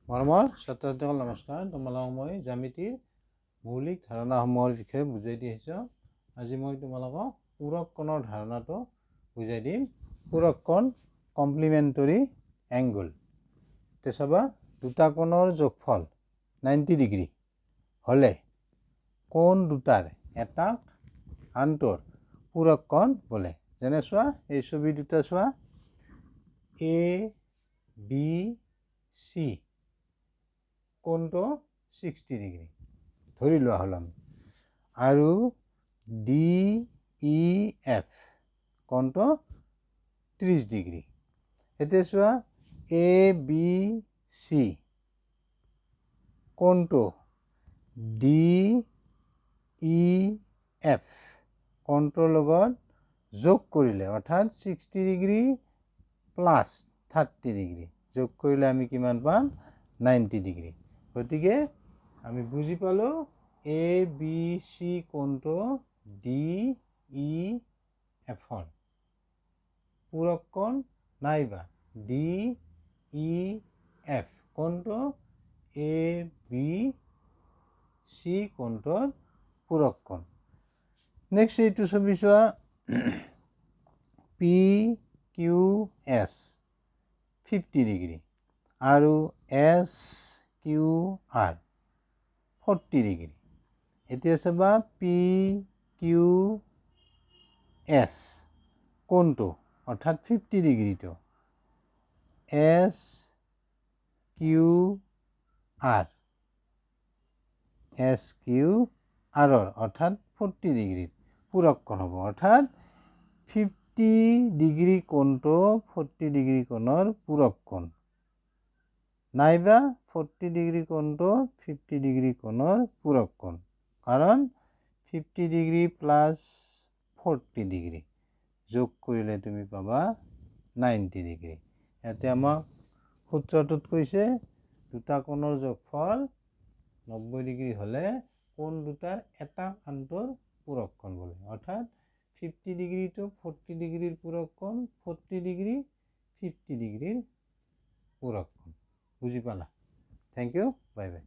মৰমৰ ছাত্ৰ-ছাত্ৰীসকল নমস্কাৰ। তোমালোকক মই জ্যামিতিৰ মৌলিক ধাৰণাসমূহৰ বিষয়ে বুজাই দি আহিছোঁ। আজি মই তোমালোকক পূৰক কোণৰ ধাৰণাটো বুজাই দিম। পূৰক কোণ কমপ্লিমেণ্টৰী এংগল। এতিয়া চাবা, দুটা কোণৰ যোগফল 90 ডিগ্ৰী হ'লে কোণ দুটাৰ এটাক আনটোৰ পূৰক কোণ বোলে। যেনে চোৱা, এই ছবি দুটা চোৱা, এ বি চি কোণটো 60 ডিগ্ৰী ধৰি লোৱা হ'ল আমি, আৰু ডি ই এফ কোণটো 30 ডিগ্ৰী। এতিয়া চোৱা, এ বি চি কোণটো ডি ই এফ কোণটোৰ লগত যোগ কৰিলে, অৰ্থাৎ 60 ডিগ্ৰী প্লাছ 30 ডিগ্ৰী যোগ কৰিলে আমি কিমান পাম? 90 ডিগ্ৰী। গতিকে আমি বুজি পালোঁ, এ বি চি কোণটো ডি ই এফৰ পূৰক কোণ, নাইবা ডি ই এফ কোণটো এ বি চি কোণটোৰ পূৰক কোণ। নেক্সট এইটো ছবি চোৱা, পি কিউ এছ 50 ডিগ্ৰী আৰু এছ কিউ আৰ 40 ডিগ্ৰী। এতিয়া চাবা, পি কিউ এছ কোণটো অৰ্থাৎ 50 ডিগ্ৰীটো এছ কিউ আৰৰ অৰ্থাৎ 40 ডিগ্ৰীৰ পূৰক কোণ হ'ব। অৰ্থাৎ 50 ডিগ্ৰী কোণটো 40 ডিগ্ৰী কোণৰ পূৰক কোণ, নাইবা 40 ডিগ্ৰী কোণটো 50 ডিগ্ৰী কোণৰ পূৰক কোণ। কাৰণ 50 ডিগ্ৰী প্লাছ 40 ডিগ্ৰী যোগ কৰিলে তুমি পাবা 90 ডিগ্ৰী। ইয়াতে আমাক সূত্ৰটোত কৈছে, দুটা কোণৰ যোগফল 90 ডিগ্ৰী হ'লে কোণ দুটাৰ এটা আনটোৰ পূৰক কোণ বোলে। অৰ্থাৎ 50 ডিগ্ৰীটো 40 ডিগ্ৰীৰ পূৰক কোণ, 40 ডিগ্ৰী 50 ডিগ্ৰীৰ পূৰক কোণ। বুজি পালা? Thank you, bye by.